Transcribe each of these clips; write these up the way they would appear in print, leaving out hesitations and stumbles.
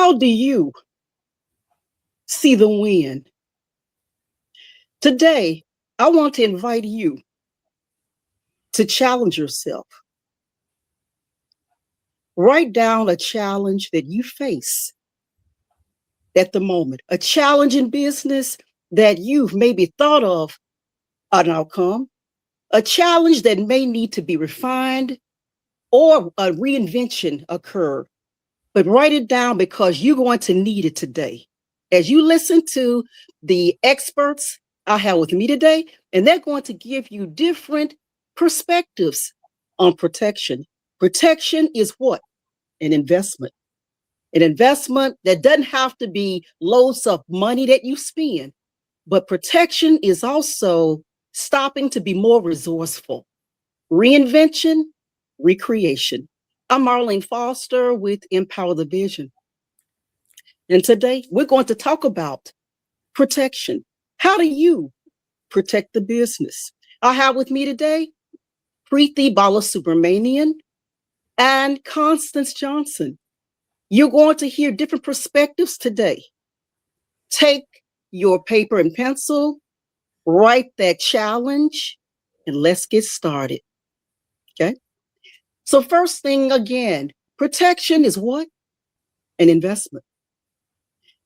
How do you see the win? Today, I want to invite you to challenge yourself. Write down a challenge that you face at the moment, a challenge in business that you've maybe thought of an outcome, a challenge that may need to be refined or a reinvention occur. But write it down because you're going to need it today. As you listen to the experts I have with me today, and they're going to give you different perspectives on protection. Protection is what? An investment. An investment that doesn't have to be loads of money that you spend, but protection is also stopping to be more resourceful. Reinvention, recreation. I'm Marlene Foster with Empower the Vision. And today we're going to talk about protection. How do you protect the business? I have with me today Preeti Balasubramanian and Constance Johnson. You're going to hear different perspectives today. Take your paper and pencil, write that challenge, and let's get started. Okay? So first thing again, protection is what? An investment.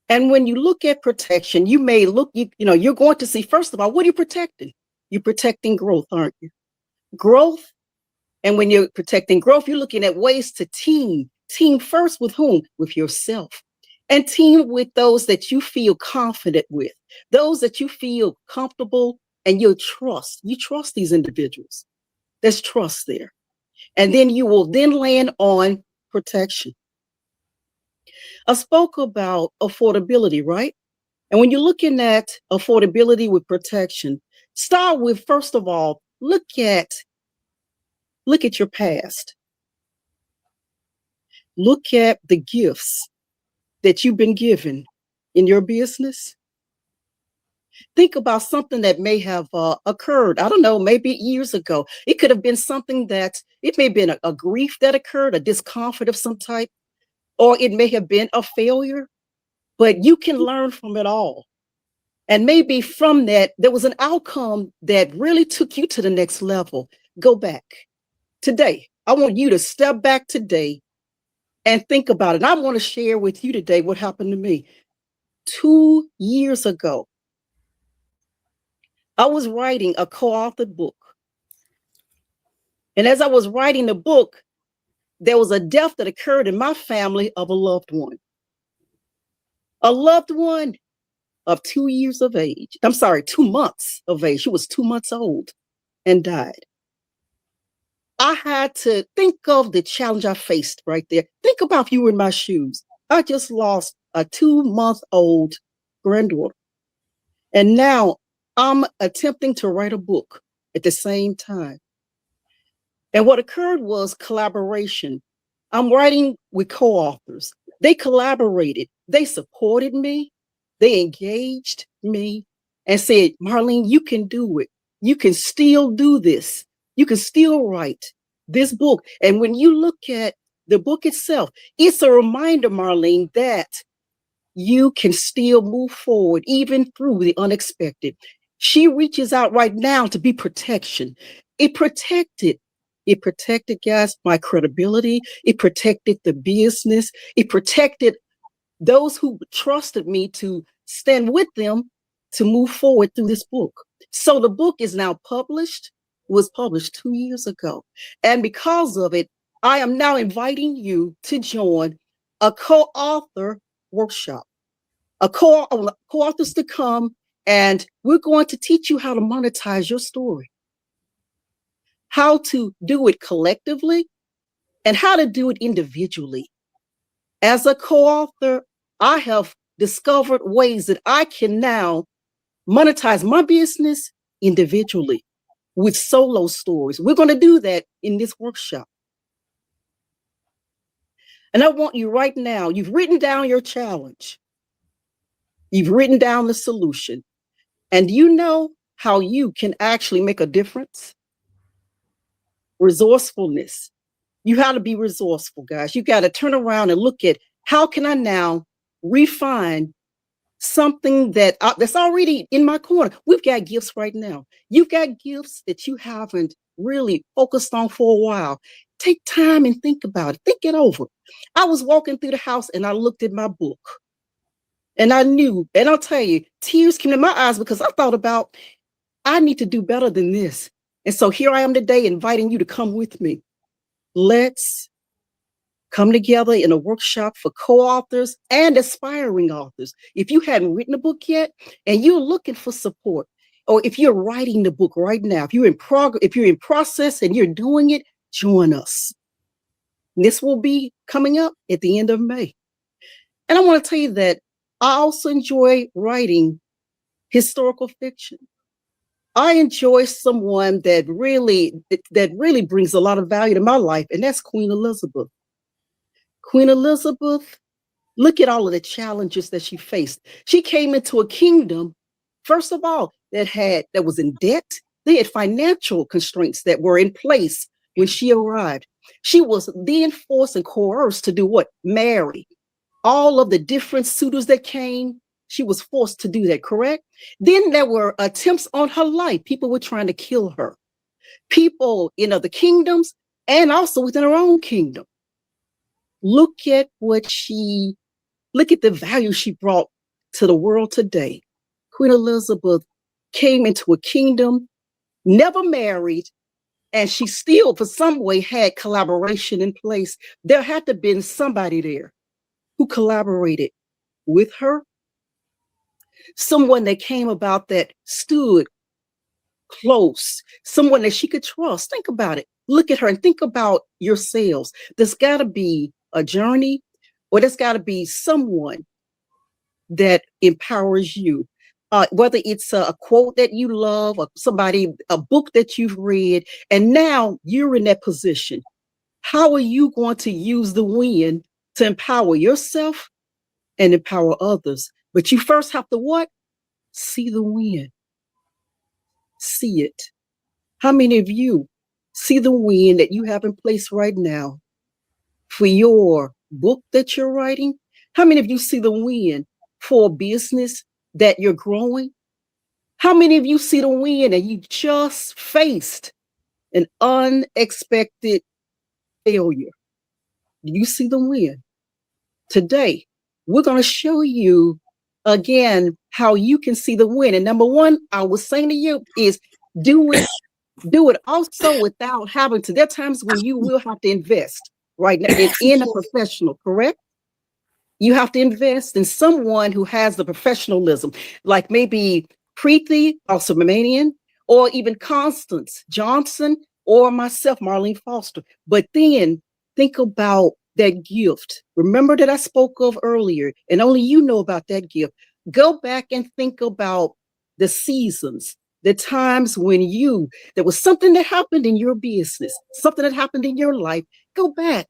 And when you look at protection, you may look, you're going to see, first of all, what are you protecting? You're protecting growth, aren't you? Growth. And when you're protecting growth, you're looking at ways to team. Team first with whom? With yourself. And team with those that you feel confident with, those that you feel comfortable and you trust. You trust these individuals. There's trust there. And then you will then land on protection. I spoke about affordability, right? And when you're looking at affordability with protection, start with, first of all, look at your past. Look at the gifts that you've been given in your business. Think about something that may have occurred. I don't know, maybe years ago. It could have been something that, it may have been a grief that occurred, a discomfort of some type, or it may have been a failure, but you can learn from it all. And maybe from that, there was an outcome that really took you to the next level. Go back. Today, I want you to step back today and think about it. And I want to share with you today what happened to me. 2 years ago, I was writing a co-authored book. And as I was writing the book, there was a death that occurred in my family of a loved one. A loved one of 2 years of age. I'm sorry, 2 months of age. She was 2 months old and died. I had to think of the challenge I faced right there. Think about if you were in my shoes. I just lost a 2-month-old granddaughter. And now I'm attempting to write a book at the same time. And what occurred was collaboration. I'm writing with co-authors. They collaborated. They supported me. They engaged me and said, Marlene, you can do it. You can still do this. You can still write this book. And when you look at the book itself, it's a reminder, Marlene, that you can still move forward even through the unexpected. She reaches out right now to be protection. It protected, guys, my credibility. It protected the business. It protected those who trusted me to stand with them to move forward through this book. So the book is now published, was published 2 years ago. And because of it, I am now inviting you to join a co-author workshop, co-authors to come, and we're going to teach you how to monetize your story, how to do it collectively, and how to do it individually. As a co-author, I have discovered ways that I can now monetize my business individually with solo stories. We're going to do that in this workshop. And I want you right now, you've written down your challenge. You've written down the solution. And you know how you can actually make a difference? Resourcefulness. You have to be resourceful, guys. You got to turn around and look at how can I now refine something that's already in my corner. We've got gifts right now. You've got gifts that you haven't really focused on for a while. Take time and think about it. Think it over. I was walking through the house and I looked at my book and I knew, and I'll tell you, tears came to my eyes because I thought about, I need to do better than this. And so here I am today inviting you to come with me. Let's come together in a workshop for co-authors and aspiring authors. If you hadn't written a book yet and you're looking for support, or if you're writing the book right now, if you're in progress, if you're in process and you're doing it, join us. This will be coming up at the end of May. And I want to tell you that I also enjoy writing historical fiction. I enjoy someone that really brings a lot of value to my life, and that's Queen Elizabeth. Queen Elizabeth, look at all of the challenges that she faced. She came into a kingdom, first of all, that was in debt. They had financial constraints that were in place when she arrived. She was then forced and coerced to do what? Marry. All of the different suitors that came, she was forced to do that, correct? Then there were attempts on her life. People were trying to kill her. People in other kingdoms and also within her own kingdom. Look at the value she brought to the world today. Queen Elizabeth came into a kingdom, never married, and she still, for some way, had collaboration in place. There had to have been somebody there who collaborated with her, someone that came about that stood close, someone that she could trust. Think about it. Look at her and think about yourselves. There's got to be a journey, or there's got to be someone that empowers you. Whether it's a quote that you love, or a book that you've read, and now you're in that position. How are you going to use the win to empower yourself and empower others? But you first have to what? See the win. See it. How many of you see the win that you have in place right now for your book that you're writing? How many of you see the win for a business that you're growing? How many of you see the win and you just faced an unexpected failure? Do you see the win? Today, we're going to show you again how you can see the win. And number one, I was saying to you is do it also without having to. There are times when you will have to invest right now in a professional, correct? You have to invest in someone who has the professionalism, like maybe Preeti, also Romanian, or even Constance Johnson, or myself, Marlene Foster. But then think about that gift. Remember that I spoke of earlier, and only you know about that gift. Go back and think about the seasons, the times when there was something that happened in your business, something that happened in your life. Go back,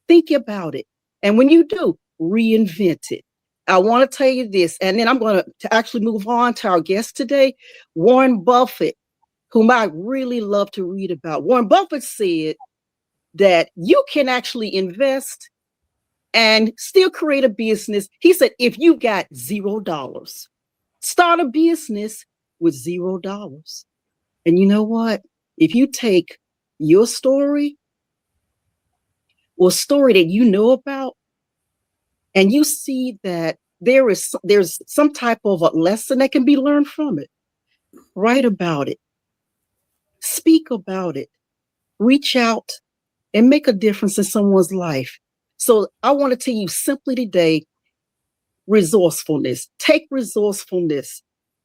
think about it. And when you do, reinvent it. I want to tell you this, and then I'm going to actually move on to our guest today, Warren Buffett, whom I really love to read about. Warren Buffett said that you can actually invest and still create a business. He said, if you got $0, start a business with $0. And you know what? If you take your story or a story that you know about, and you see that there's some type of a lesson that can be learned from it, write about it, speak about it, reach out, and make a difference in someone's life. So I want to tell you simply today, resourcefulness. Take resourcefulness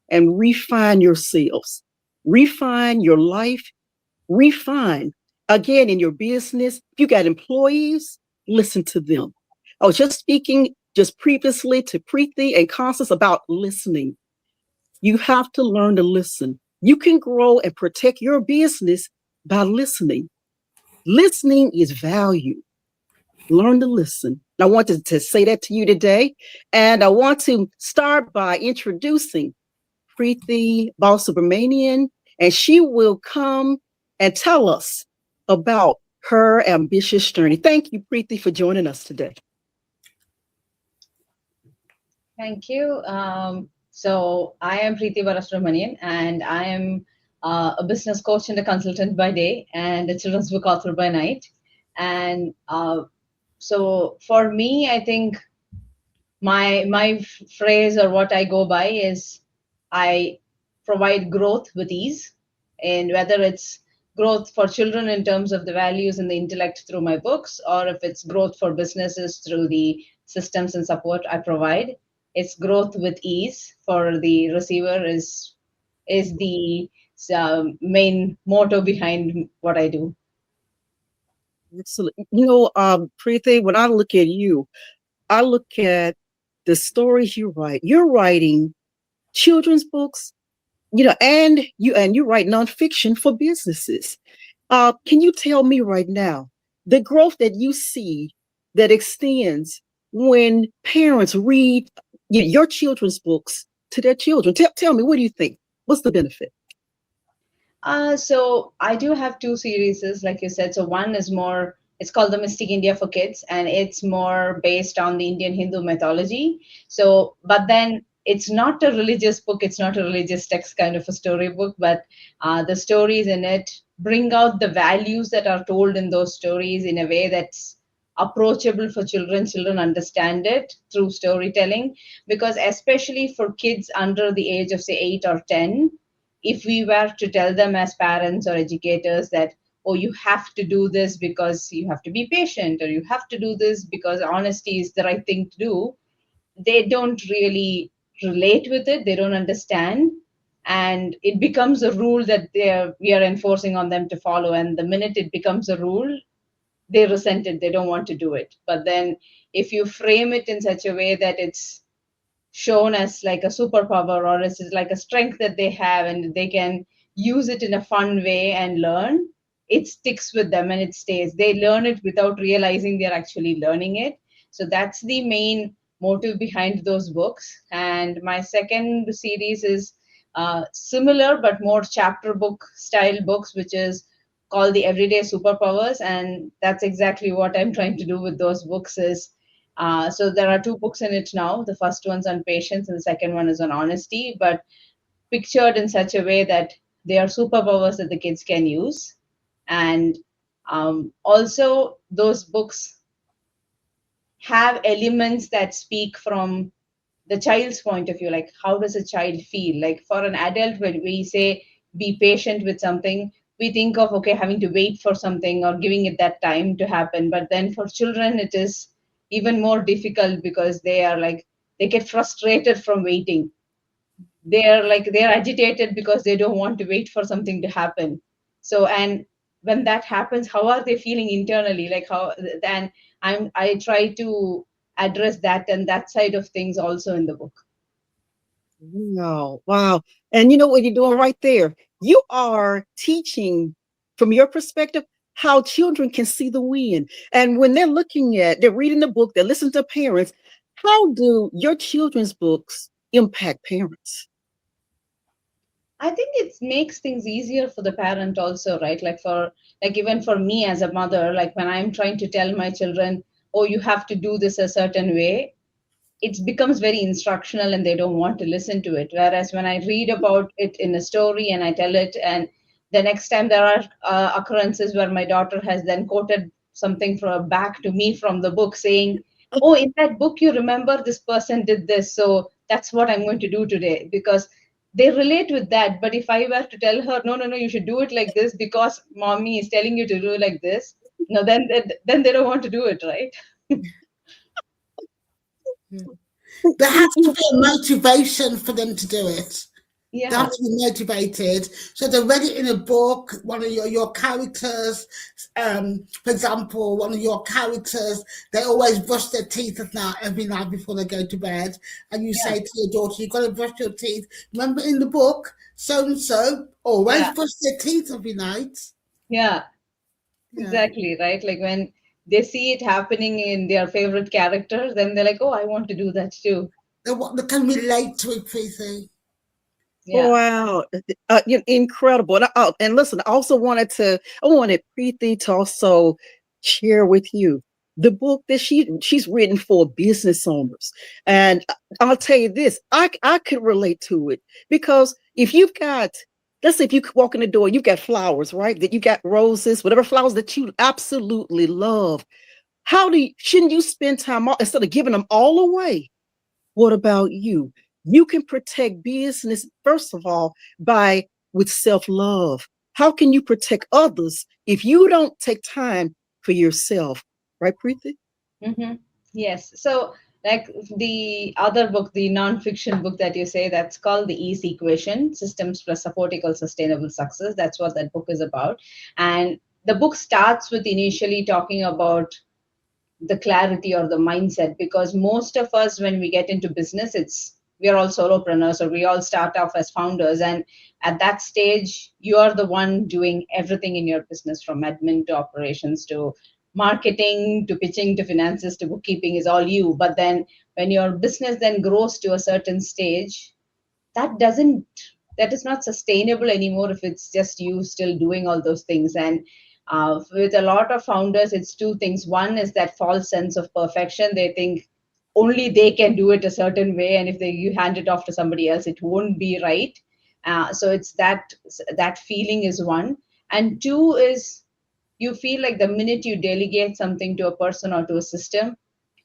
and refine yourselves. Refine your life. Refine. Again, in your business, if you got employees, listen to them. I was just speaking just previously to Preeti and Constance about listening. You have to learn to listen. You can grow and protect your business by listening. Listening is value. Learn to listen. I wanted to say that to you today. And I want to start by introducing Preeti Balsubramanian, and she will come and tell us about her ambitious journey. Thank you, Preeti, for joining us today. Thank you. So I am Preeti Barasubramanian, and I am a business coach and a consultant by day, and a children's book author by night. And so for me, I think my phrase or what I go by is I provide growth with ease, and whether it's growth for children in terms of the values and the intellect through my books, or if it's growth for businesses through the systems and support I provide, it's growth with ease for the receiver is the main motto behind what I do. Excellent. Preeti, when I look at you, I look at the stories you write. You're writing children's books, and you write nonfiction for businesses. Can you tell me right now the growth that you see that extends when parents read your children's books to their children? Tell me, what do you think? What's the benefit? So I do have two series, like you said. So one is more, it's called The Mystic India for Kids, and it's more based on the Indian Hindu mythology. So, but then it's not a religious book, it's not a religious text kind of a storybook, but the stories in it bring out the values that are told in those stories in a way that's approachable for children. Children understand it through storytelling, because especially for kids under the age of, say, 8 or 10, if we were to tell them as parents or educators that, oh, you have to do this because you have to be patient, or you have to do this because honesty is the right thing to do, they don't really relate with it, they don't understand, and it becomes a rule that we are enforcing on them to follow, and the minute it becomes a rule, they resent it, they don't want to do it. But then if you frame it in such a way that it's shown as like a superpower, or it's like a strength that they have and they can use it in a fun way and learn, it sticks with them and it stays. They learn it without realizing they're actually learning it. So that's the main motive behind those books. And my second series is similar but more chapter book style books, which is called the Everyday Superpowers. And that's exactly what I'm trying to do with those books is, so there are two books in it now. The first one's on patience, and the second one is on honesty, but pictured in such a way that they are superpowers that the kids can use. And also, those books have elements that speak from the child's point of view. Like, how does a child feel? Like, for an adult, when we say be patient with something, we think of, okay, having to wait for something or giving it that time to happen. But then for children, it is even more difficult, because they are like, they get frustrated from waiting. They're agitated because they don't want to wait for something to happen. So, and when that happens, how are they feeling internally? Like, how then I try to address that and that side of things also in the book. Wow, wow. And you know what you're doing right there? You are teaching from your perspective how children can see the win. And when they're reading the book, they're listening to parents. How do your children's books impact parents? I think it makes things easier for the parent also, right? Like even for me as a mother, like when I'm trying to tell my children, oh, you have to do this a certain way, it becomes very instructional and they don't want to listen to it. Whereas when I read about it in a story and I tell it, and the next time there are occurrences where my daughter has then quoted something from back to me from the book saying, oh, in that book you remember this person did this, so that's what I'm going to do today, because they relate with that. But if I were to tell her, no, no, no, you should do it like this because mommy is telling you to do it like this, no, then they don't want to do it, right? Yeah. There has to be a motivation for them to do it. They have Yeah. to be motivated. So they read it in a book. One of your characters, for example, one of your characters, they always brush their teeth at night every night before they go to bed. And you Yeah. say to your daughter, "You've got to brush your teeth." Remember in the book, so and so always Yeah. brush their teeth every night. Yeah. Yeah, Exactly, right? Like when they see it happening in their favorite character, then they're like, oh, I want to do that too. they can relate to it, Preeti. Yeah. Wow, incredible! And listen, I wanted Preeti to also share with you. the book that she's written for business owners. And I'll tell you this, I could relate to it, because if you've got, let's say if you walk in the door, you've got flowers, right? That you got roses, whatever flowers that you absolutely love. Shouldn't you spend time instead of giving them all away? What about you? You can protect business, first of all, by with self-love. How can you protect others if you don't take time for yourself? Right, Preeti? Mm-hmm. Yes. So, like the other book, the non-fiction book that you say, that's called The Ease Equation: Systems plus Support Equals Sustainable Success. That's what that book is about. And the book starts with initially talking about the clarity or the mindset, because most of us, when we get into business, it's we are all solopreneurs, or we all start off as founders, and at that stage you are the one doing everything in your business, from admin to operations to marketing to pitching to finances to bookkeeping is all you. But then when your business then grows to a certain stage, that doesn't that is not sustainable anymore if it's just you still doing all those things. And with a lot of founders, it's two things. One is that false sense of perfection. They think only they can do it a certain way, and if you hand it off to somebody else, it won't be right. So it's that feeling is one. And two is, you feel like the minute you delegate something to a person or to a system,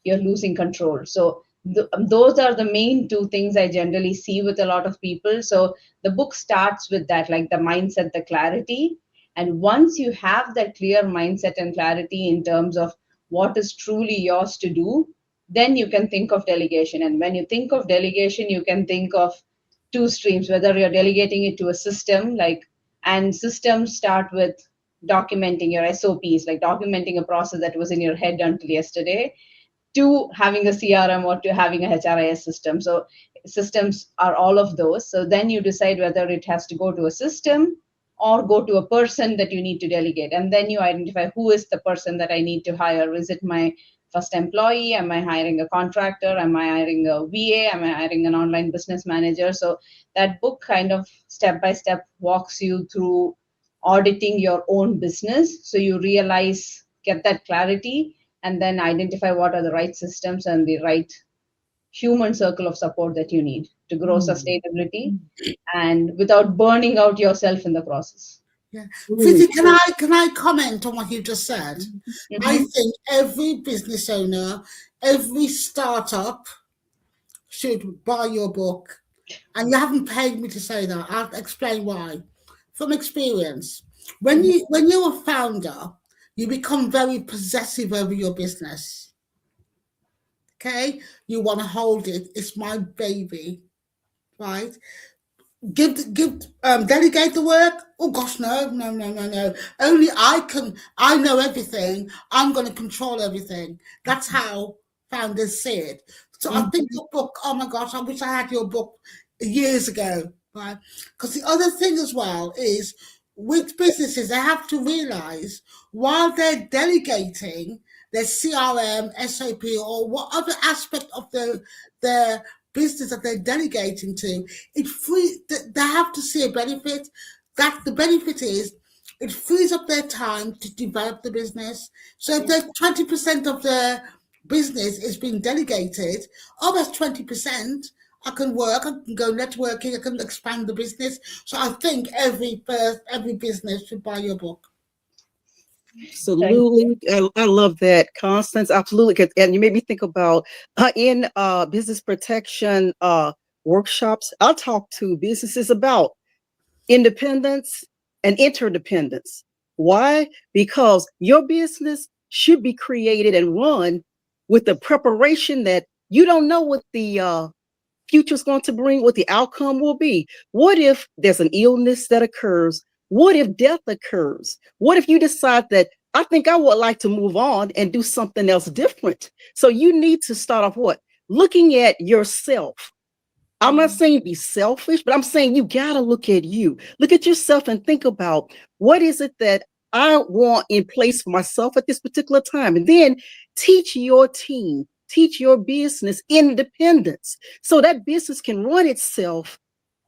you're losing control. So those are the main two things I generally see with a lot of people. So the book starts with that, like the mindset, the clarity. And once you have that clear mindset and clarity in terms of what is truly yours to do, then you can think of delegation. And when you think of delegation, you can think of two streams, whether you're delegating it to a system, like, and systems start with documenting your SOPs, like documenting a process that was in your head until yesterday, to having a CRM or to having a HRIS system. So systems are all of those. So then you decide whether it has to go to a system or go to a person that you need to delegate. And then you identify, who is the person that I need to hire? Is it my first employee? Am I hiring a contractor? Am I hiring a VA? Am I hiring an online business manager? So that book kind of step by step walks you through auditing your own business. So you realize, get that clarity, and then identify what are the right systems and the right human circle of support that you need to grow Mm, sustainability and without burning out yourself in the process. Yeah. mm, Vicky, can I comment on what you just said? I Mm-hmm. think every business owner, every startup should buy your book. And you haven't paid me to say that. I'll explain why. From experience, when you're a founder, you become very possessive over your business. Okay, you want to hold it. It's my baby, right? Delegate the work. Oh gosh, no, no, no, no, no. Only I know everything. I'm going to control everything. That's how founders see it. So I think mm, your book, oh my gosh, I wish I had your book years ago, right? Because the other thing as well is, with businesses, they have to realize, while they're delegating their CRM, SOP, or what other aspect of their business that they're delegating to, it free they have to see a benefit. That the benefit is, it frees up their time to develop the business. So if there's 20% of their business is being delegated, oh, that's 20%. I can work, I can go networking, I can expand the business. So I think every business should buy your book. Thank you. absolutely. I love that, Constance. Absolutely. And you made me think about in business protection workshops, I'll talk to businesses about independence and interdependence. Why? Because your business should be created and run with the preparation that you don't know what the future is going to bring, what the outcome will be. What if there's an illness that occurs? What if death occurs? What if you decide that I think I would like to move on and do something else different? So you need to start off what? Looking at yourself. I'm not saying be selfish, but I'm saying you got to look at you. Look at yourself and think about, what is it that I want in place for myself at this particular time? And then teach your team, teach your business independence, so that business can run itself.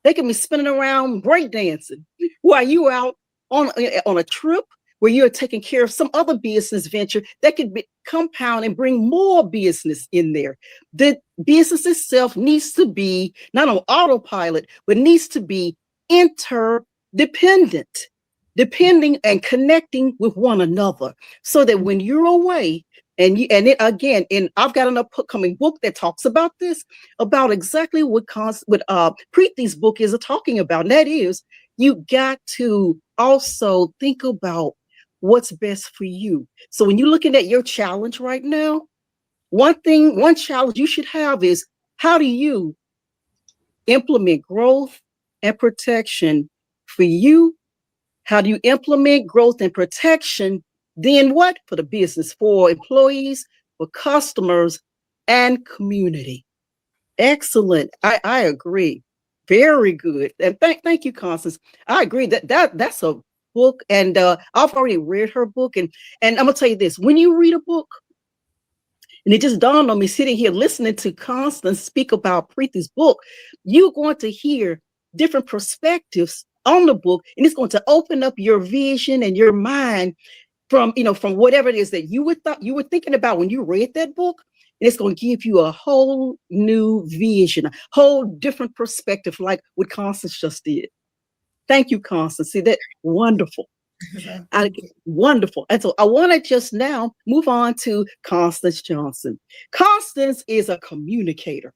They can be spinning around breakdancing while you out on a trip, where you're taking care of some other business venture that could be compound and bring more business in there. The business itself needs to be not on autopilot, but needs to be interdependent, depending and connecting with one another, so that when you're away, and it again, and I've got an upcoming book that talks about this, about exactly what Preeti's book is talking about. And that is, you got to also think about what's best for you. So when you're looking at your challenge right now, one challenge you should have is, how do you implement growth and protection for you? How do you implement growth and protection? Then what? For the business, for employees, for customers, and community. Excellent. I agree. Very good. And thank you, Constance. I agree that's a book, and I've already read her book, and I'm gonna tell you this: when you read a book, and it just dawned on me sitting here listening to Constance speak about Preeti's book, you're going to hear different perspectives on the book, and it's going to open up your vision and your mind from, from whatever it is that you were thinking about when you read that book. And it's going to give you a whole new vision, a whole different perspective, like what Constance just did. Thank you, Constance. See that? Wonderful. Wonderful. And so I want to just now move on to Constance Johnson. Constance is a communicator.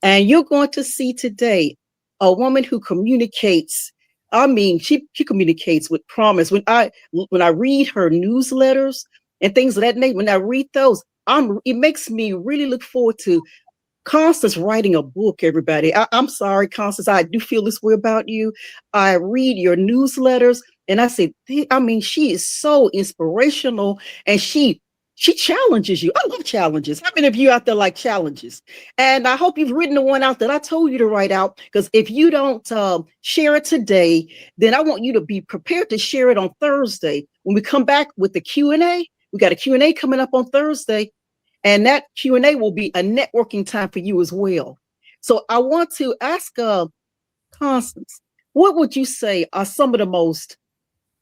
And you're going to see today a woman who communicates. I mean, she communicates with promise. When I read her newsletters and things of that nature, when I read those, it makes me really look forward to Constance writing a book, everybody. I'm sorry, Constance, I do feel this way about you. I read your newsletters and I say, she is so inspirational, and she challenges you. I love challenges. How many of you out there like challenges? And I hope you've written the one out that I told you to write out, because if you don't share it today, then I want you to be prepared to share it on Thursday. When we come back with the Q&A, we got a Q&A coming up on Thursday. And that Q&A will be a networking time for you as well. So I want to ask Constance, what would you say are some of the most,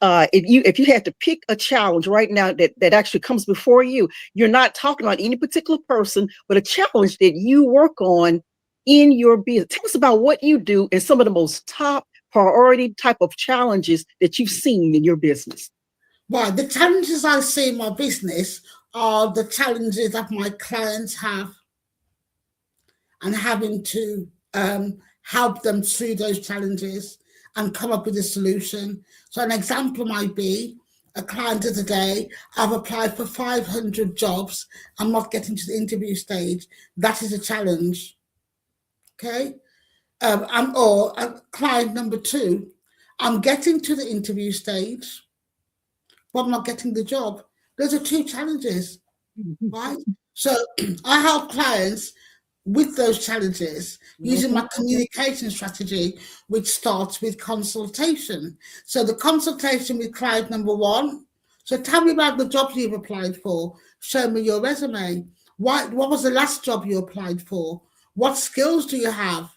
if you had to pick a challenge right now that actually comes before you, you're not talking about any particular person, but a challenge that you work on in your business. Tell us about what you do and some of the most top priority type of challenges that you've seen in your business. Well, the challenges I see in my business are the challenges that my clients have, and having to help them through those challenges and come up with a solution. So an example might be a client of the day, I've applied for 500 jobs, I'm not getting to the interview stage. That is a challenge. Okay. Or a client number two, I'm getting to the interview stage, but I'm not getting the job. Those are two challenges, right? So I help clients with those challenges using my communication strategy, which starts with consultation. So the consultation with client number one. So tell me about the jobs you've applied for. Show me your resume. What was the last job you applied for? What skills do you have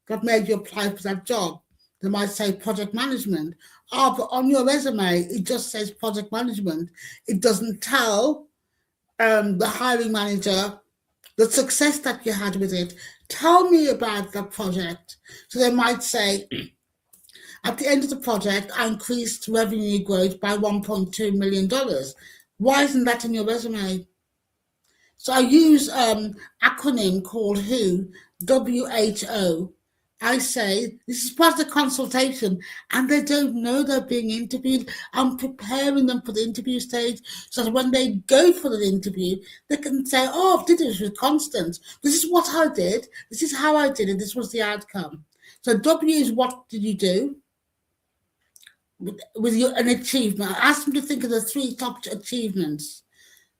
that made you apply for that job? They might say project management. Oh, but on your resume, it just says project management. It doesn't tell the hiring manager the success that you had with it. Tell me about that project. So they might say, at the end of the project, I increased revenue growth by $1.2 million. Why isn't that in your resume? So I use an acronym called WHO, WHO. I say, this is part of the consultation, and they don't know they're being interviewed. I'm preparing them for the interview stage, so that when they go for the interview, they can say, oh, I did this with Constance. This is what I did. This is how I did it. This was the outcome. So W is, what did you do with an achievement? I ask them to think of the 3 top achievements.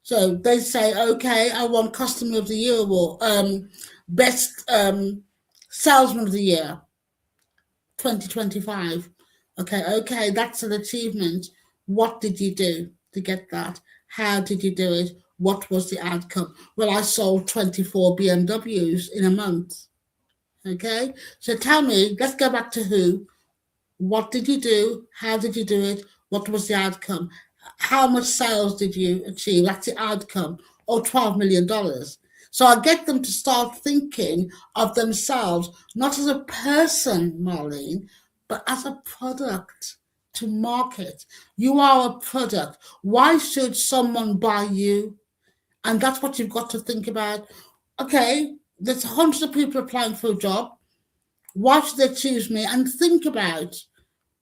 So they say, okay, I want Customer of the Year award, Best Salesman of the Year, 2025. Okay, that's an achievement. What did you do to get that? How did you do it? What was the outcome? Well, I sold 24 BMWs in a month. Okay, so tell me, let's go back to who. What did you do? How did you do it? What was the outcome? How much sales did you achieve? That's the outcome. Or $12 million. So I get them to start thinking of themselves not as a person, Marlene, but as a product to market. You are a product. Why should someone buy you? And that's what you've got to think about. Okay, there's hundreds of people applying for a job. Why should they choose me? And think about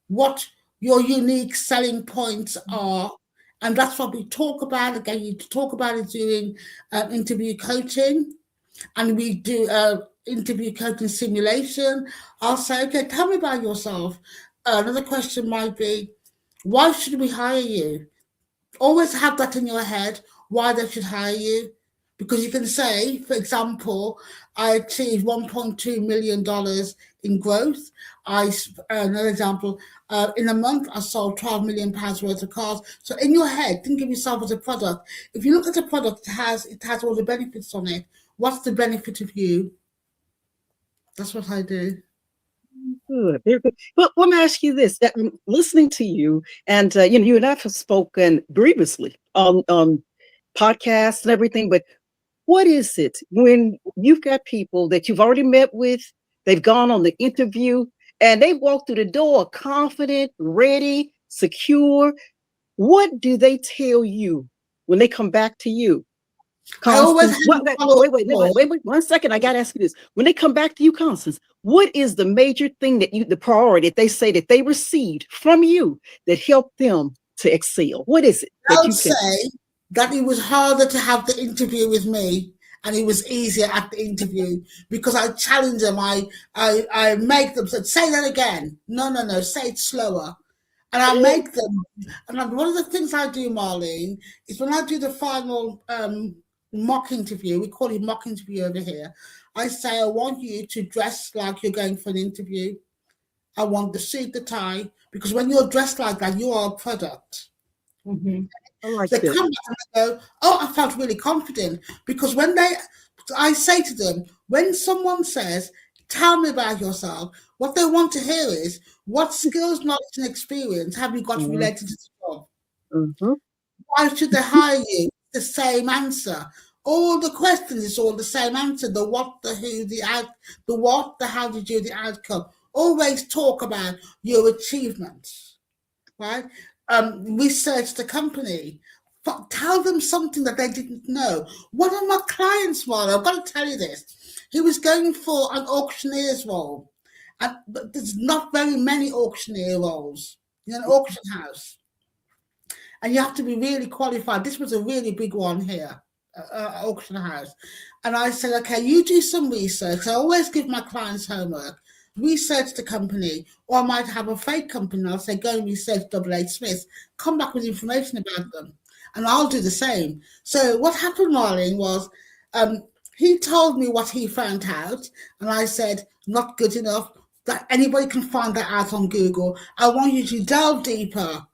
what your unique selling points are. And that's what we talk about. Again, you talk about it during interview coaching, and we do interview coaching simulation. I'll say, okay, tell me about yourself. Another question might be, why should we hire you? Always have that in your head, why they should hire you. Because you can say, for example, I achieved $1.2 million in growth. Another example, in a month, I sold £12 million worth of cars. So in your head, think of yourself as a product. If you look at a product, it has all the benefits on it. What's the benefit of you? That's what I do. Good, very good. But let me ask you this: that I'm listening to you, and you and I have spoken previously on podcasts and everything. But what is it when you've got people that you've already met with? They've gone on the interview, and they walk through the door confident, ready, secure. What do they tell you when they come back to you? I always Constance, have what, a follow-up call. wait, 1 second. I got to ask you this. When they come back to you, Constance, what is the major thing the priority that they say that they received from you that helped them to excel? What is it I that would you can? say that it was harder to have the interview with me, and it was easier at the interview because I challenge them. I make them say that again. No, no, no. Say it slower. And I make them. And one of the things I do, Marlene, is when I do the final mock interview, we call it mock interview over here. I say, I want you to dress like you're going for an interview. I want the suit, the tie, because when you're dressed like that, you are a product. Mm-hmm. I like They that. come back and they go, oh, I felt really confident. Because I say to them, when someone says, tell me about yourself, what they want to hear is, what skills, knowledge, and experience have you got Mhm, related to the job? mhm. Why should they hire you? The same answer. All the questions is all the same answer. The what, the who, the what, the how did you, the outcome. Always talk about your achievements, right? Research the company. Tell them something that they didn't know. One of my clients, Marla, I've got to tell you this. He was going for an auctioneer's role, but there's not very many auctioneer roles in an auction house, and you have to be really qualified. This was a really big one here, auction house. And I said, okay, you do some research. I always give my clients homework. Research the company, or I might have a fake company. I'll say, go and research WH Smith, come back with information about them, and I'll do the same. So what happened, Marlene, was um, he told me what he found out, and I said, not good enough. That anybody can find that out on Google. I want you to delve deeper.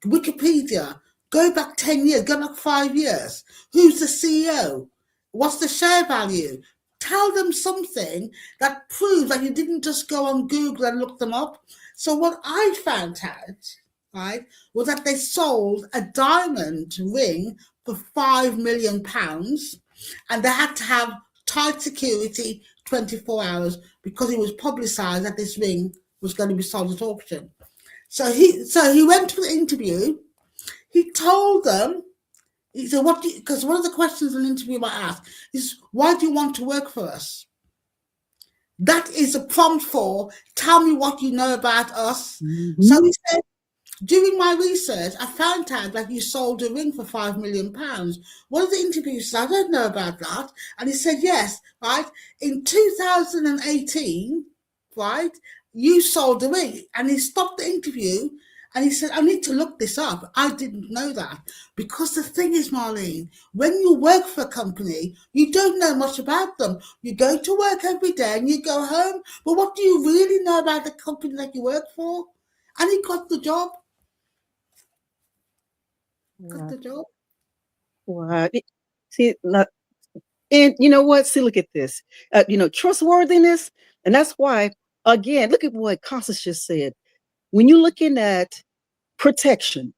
Wikipedia, go back 10 years, go back 5 years. Who's the CEO? What's the share value? Tell them something that proves that you didn't just go on Google and look them up. So what I found out, right, was that they sold a diamond ring for £5 million, and they had to have tight security 24 hours because it was publicised that this ring was going to be sold at auction. So he went to the interview. He told them, he said, what do you, because one of the questions an interview might ask is, why do you want to work for us? That is a prompt for, tell me what you know about us. So Mhm. he said, during my research, I found out that you sold a ring for £5 million. One of the interviews said, I don't know about that. And he said, yes, right. In 2018, right, you sold the ring. And he stopped the interview and he said, I need to look this up. I didn't know that. Because the thing is, Marlene, when you work for a company, you don't know much about them. You go to work every day and you go home. But what do you really know about the company that you work for? And he got the job. Got Right, the job. right. See, and you know what? See, look at this. Trustworthiness, and that's why. Again, look at what Constance just said. When you're looking at protection.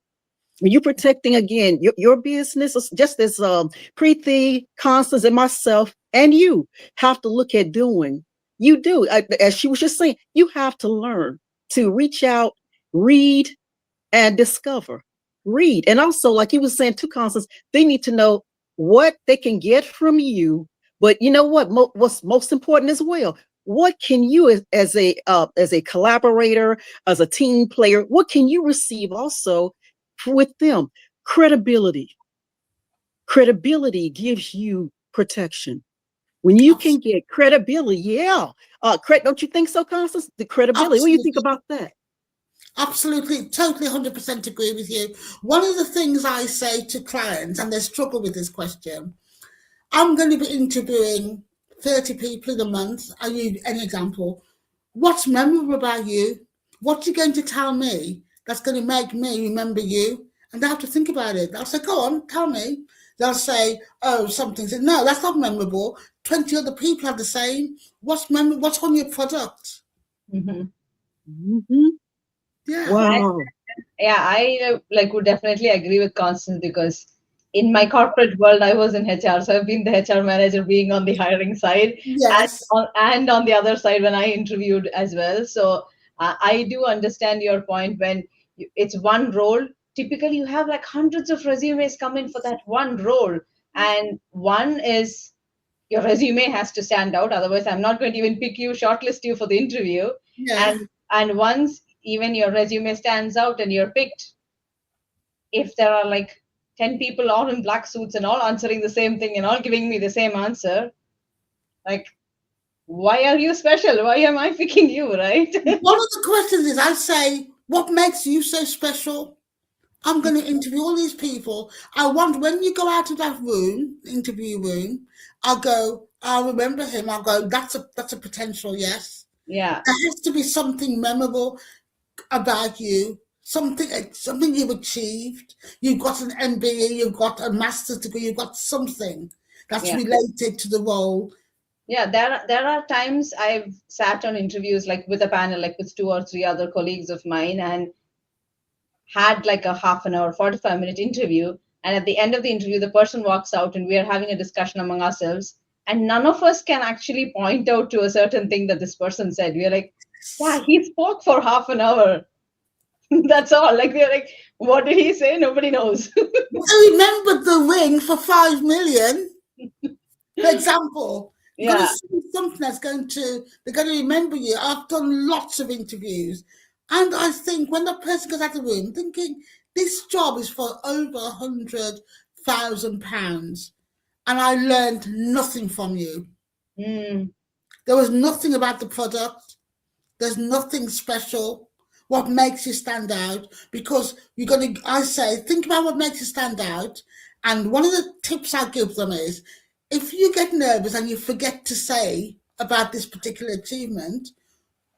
When you're protecting again your business, just as Preeti, Constance, and myself, and you have to look at doing. You do, as she was just saying, you have to learn to reach out, read, and discover. Read. And also, like you were saying to Constance, they need to know what they can get from you. But you know what? What's most important as well? What can you, as a collaborator, as a team player, what can you receive also with them? Credibility. Credibility gives you protection. When you can get credibility, yeah. Don't you think so, Constance? The credibility. What do you think Absolutely. about that? Absolutely, totally 100% agree with you. One of the things I say to clients, and they struggle with this question, I'm going to be interviewing 30 people in a month. I use an example. What's memorable about you? What are you going to tell me that's going to make me remember you? And they have to think about it. I'll say, go on, tell me. They'll say, oh, something. No, that's not memorable. 20 other people have the same. What's memorable? What's on your product? Mm-hmm. Mm-hmm. Yeah. Wow. Yeah, I like would definitely agree with Constance because in my corporate world, I was in HR, so I've been the HR manager, being on the hiring side, Yes. and on the other side when I interviewed as well. So I do understand your point when it's one role. Typically, you have like hundreds of resumes come in for that one role, and one is your resume has to stand out. Otherwise, I'm not going to even pick you, shortlist you for the interview. Yeah. And once even your resume stands out and you're picked, if there are like 10 people all in black suits and all answering the same thing and all giving me the same answer, like, why are you special? Why am I picking you, right? One of the questions is I say, what makes you so special? I'm going to interview all these people. I want, when you go out of that room, interview room, I'll remember him. I'll go, that's a potential yes. Yeah, There has to be something memorable about you, something you've achieved. You've got an MBA, you've got a master's degree, you've got something that's yeah. related to the role. Yeah, there are times I've sat on interviews like with a panel, like with two or three other colleagues of mine, and had like a half an hour, 45-minute interview. And at the end of the interview, the person walks out and we are having a discussion among ourselves. And none of us can actually point out to a certain thing that this person said. We're like, yeah, he spoke for half an hour. That's all. Like, we're like, what did he say? Nobody knows. I remembered the ring for 5 million. For example, you've got to Yeah, see something they're going to remember you. I've done lots of interviews. And I think when the person goes out of the room thinking, this job is for over £100,000 and I learned nothing from you. mm, There was nothing about the product. There's nothing special. What makes you stand out? Because I say, think about what makes you stand out. And one of the tips I give them is, if you get nervous and you forget to say about this particular achievement,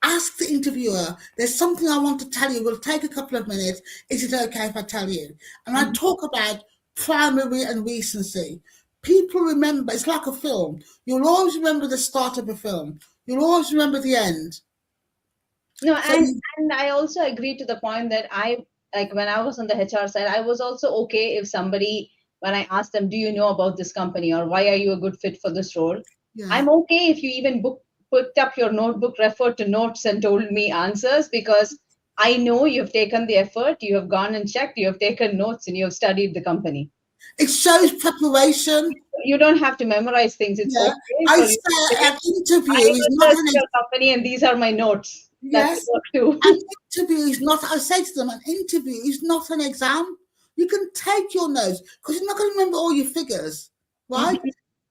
ask the interviewer, there's something I want to tell you. We'll take a couple of minutes. Is it okay if I tell you? And I talk about primary and recency. People remember, it's like a film. You'll always remember the start of a film. You'll always remember the end. no, So and I also agree to the point that I like when I was on the HR side, I was also okay if somebody, when I asked them, do you know about this company or why are you a good fit for this role? yeah, I'm okay if you even picked up your notebook, referred to notes, and told me answers because I know you've taken the effort, you have gone and checked, you have taken notes, and you have studied the company. it shows preparation. You don't have to memorize things. It's Yeah, okay I for you to say say, an interview I is not researched an your company and these are my notes. That yes, will work too. an interview is not. I say to them, an interview is not an exam. You can take your notes because you're not going to remember all your figures, right?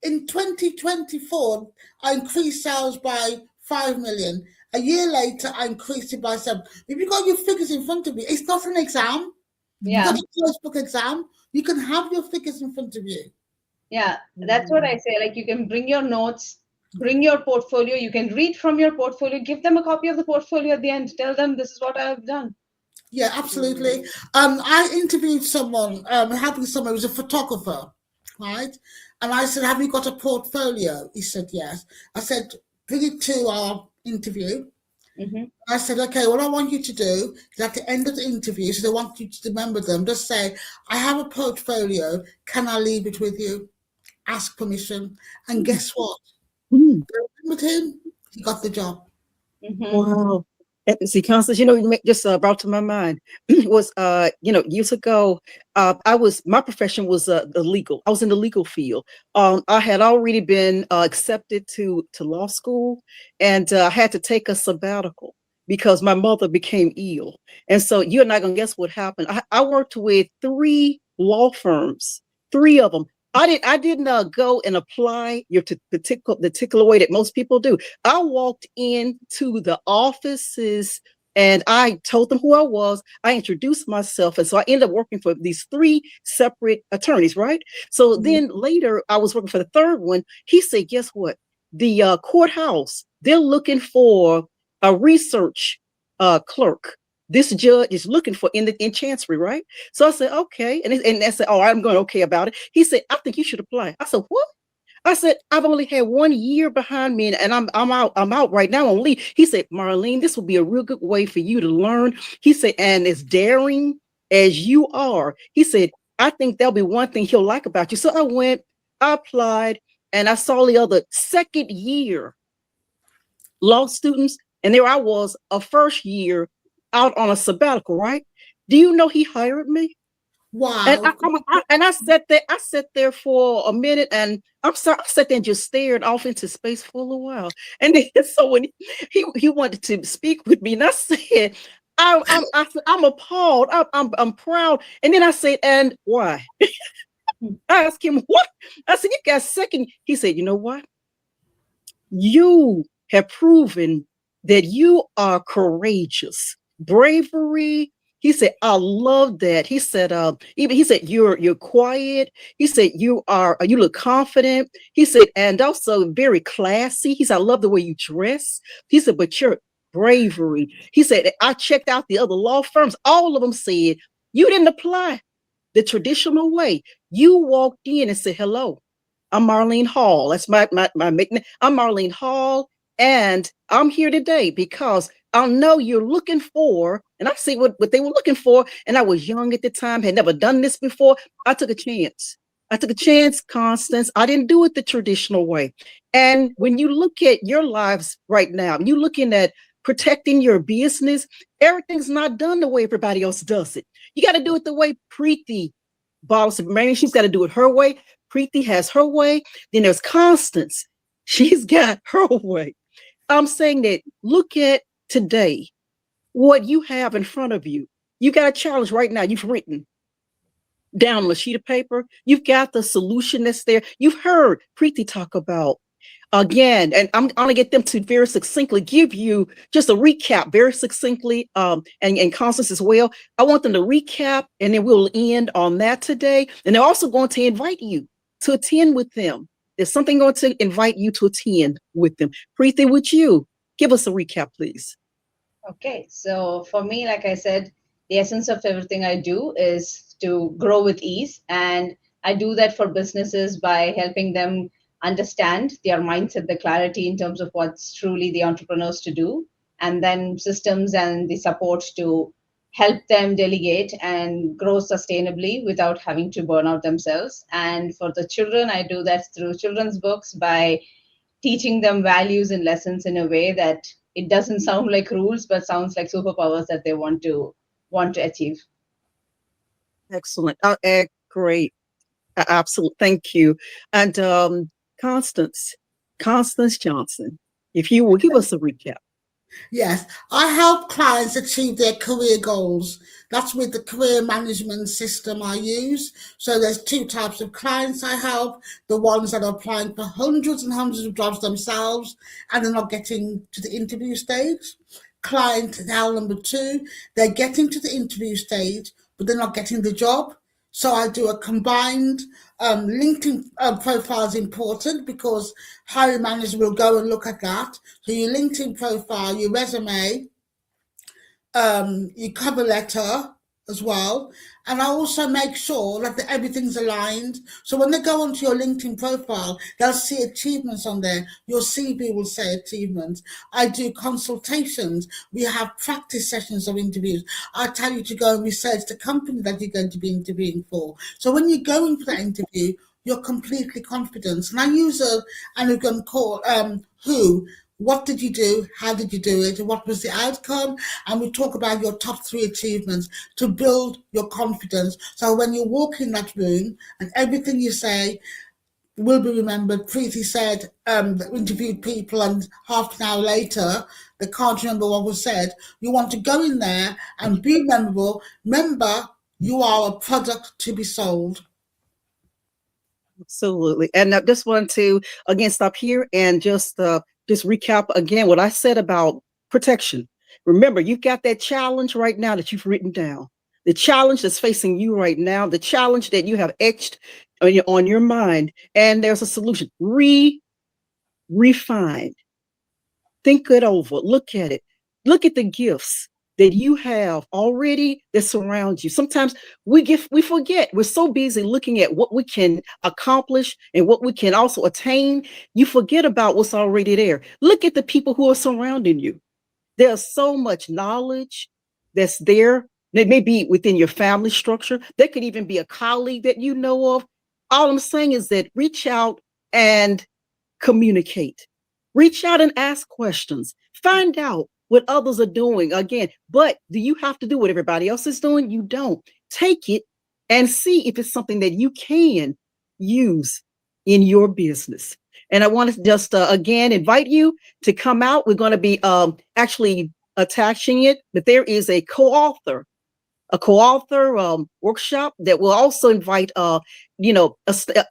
In 2024, I increased sales by 5 million. A year later, I increased it by 7. If you've got your figures in front of you, it's not an exam. It's Yeah. not a closed book exam. You can have your figures in front of you. Yeah, that's what I say. Like you can bring your notes, bring your portfolio. You can read from your portfolio. Give them a copy of the portfolio at the end. Tell them this is what I have done. Yeah, absolutely. I interviewed someone, helping someone who was a photographer, right? And I said, "Have you got a portfolio?" He said, "Yes." I said, "Bring it to our interview." Mm-hmm. I said, okay, what I want you to do is at the end of the interview, so I want you to remember them, just say, I have a portfolio, can I leave it with you? Ask permission. And guess what? Mm. With him, he got the job. Mm-hmm. Wow. And see, Constance, you just brought to my mind was, years ago, my profession was the legal. I was in the legal field. I had already been accepted to law school, and I had to take a sabbatical because my mother became ill. And so you're not gonna guess what happened. I worked with three law firms, three of them. I didn't go and apply your particular way that most people do. I walked into the offices and I told them who I was. I introduced myself. And so I ended up working for these three separate attorneys, right? So then later I was working for the third one. He said, guess what? The courthouse, they're looking for a research clerk. This judge is looking for in Chancery, right? So I said, okay. And I said, oh, I'm going okay about it. He said, I think you should apply. I said, what? I said, I've only had 1 year behind me and I'm out right now on leave. He said, Marlene, this will be a real good way for you to learn. He said, and as daring as you are, he said, I think there'll be one thing he'll like about you. So I went, I applied, and I saw the other second year law students, and there I was, a first year out on a sabbatical, right? Do you know he hired me? And Wow. I sat there. I sat there for a minute, and I'm sorry. I sat there and just stared off into space for a little while. And then, so when he wanted to speak with me, and I said, I'm appalled. I'm proud. And then I said, and why? I asked him what. I said, you got second. He said, you know what? You have proven that you are courageous. Bravery. He said, I love that. He said, even he said, you're quiet. He said, you look confident. He said, and also very classy. He said, I love the way you dress. He said, but your bravery. He said, I checked out the other law firms. All of them said, you didn't apply the traditional way. You walked in and said, hello, I'm Marlene Hall. That's my nickname. I'm Marlene Hall, and I'm here today because I know you're looking for, and I see what they were looking for. And I was young at the time, had never done this before. I took a chance. I took a chance, Constance. I didn't do it the traditional way. And when you look at your lives right now, you're looking at protecting your business, everything's not done the way everybody else does it. You got to do it the way Preeti Boss Mary, she's got to do it her way. Preeti has her way. Then there's Constance. She's got her way. I'm saying that look at today, what you have in front of you. You got a challenge right now. You've written down on a sheet of paper. You've got the solution that's there. You've heard Preeti talk about again, and I'm going to get them to very succinctly give you just a recap very succinctly, and Constance as well. I want them to recap, and then we'll end on that today. And they're also going to invite you to attend with them. There's something going to invite you to attend with them. Preeti, would you give us a recap, please? Okay, so for me, like I said, the essence of everything I do is to grow with ease. And I do that for businesses by helping them understand their mindset, the clarity in terms of what's truly the entrepreneurs to do, and then systems and the support to help them delegate and grow sustainably without having to burn out themselves. And for the children, I do that through children's books by teaching them values and lessons in a way that it doesn't sound like rules but sounds like superpowers that they want to achieve. Excellent. Great. Absolute. Thank you. And Constance, Constance Johnson, if you will give us a recap. Yes, I help clients achieve their career goals. That's with the career management system I use. So there's two types of clients I help. The ones that are applying for hundreds and hundreds of jobs themselves and they're not getting to the interview stage. Clientele number two, they're getting to the interview stage, but they're not getting the job. So I do a combined LinkedIn profile is important because hiring managers will go and look at that. So your LinkedIn profile, your resume, your cover letter as well, And I also make sure that everything's aligned. So when they go onto your LinkedIn profile, they'll see achievements on there. Your CV will say achievements. I do consultations. We have practice sessions of interviews. I tell you to go and research the company that you're going to be interviewing for. So when you're going for that interview, you're completely confident. And I use an again call who. What did you do? How did you do it? What was the outcome? And we talk about your top 3 achievements to build your confidence. So when you walk in that room and everything you say will be remembered. Preeti said that we interviewed people and half an hour later they can't remember what was said. You want to go in there and be memorable. Remember, you are a product to be sold. Absolutely. And I just want to again stop here and just recap again what I said about protection. Remember, you've got that challenge right now that you've written down. The challenge that's facing you right now, the challenge that you have etched on your mind, and there's a solution. Refine. Think it over. Look at it. Look at the gifts that you have already that surround you. Sometimes we forget. We're so busy looking at what we can accomplish and what we can also attain. You forget about what's already there. Look at the people who are surrounding you. There's so much knowledge that's there. It may be within your family structure. There could even be a colleague that you know of. All I'm saying is that reach out and communicate. Reach out and ask questions. Find out what others are doing. Again, but do you have to do what everybody else is doing? You don't. Take it and see if it's something that you can use in your business. And I want to just again invite you to come out. We're going to be actually attaching it, but there is a co-author workshop that will also invite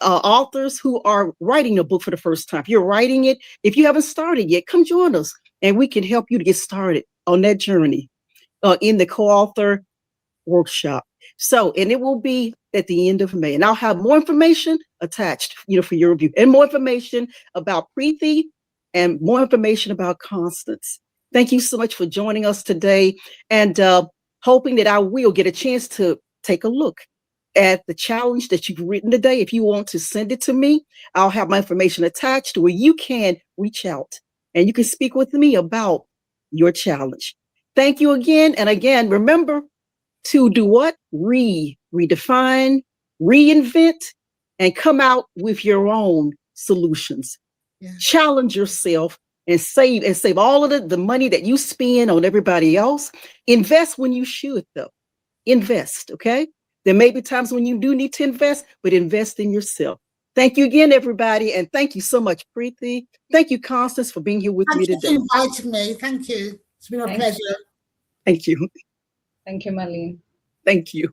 authors who are writing a book for the first time. If you're writing it, if you haven't started yet, come join us and we can help you to get started on that journey in the co-author workshop. So, and it will be at the end of May, and I'll have more information attached, for your review, and more information about Preeti and more information about Constance. Thank you so much for joining us today, and hoping that I will get a chance to take a look at the challenge that you've written today. If you want to send it to me, I'll have my information attached where you can reach out and you can speak with me about your challenge. Thank you again. And again, remember to do what? Redefine, reinvent, and come out with your own solutions. Yeah. Challenge yourself and save all of the money that you spend on everybody else. Invest when you should, though. Invest, okay? There may be times when you do need to invest, but invest in yourself. Thank you again, everybody, and thank you so much, Preeti. Thank you, Constance, for being here with me today. Thank you for inviting me. Thank you. It's been a pleasure. Thank you. Thank you, Marlene. Thank you.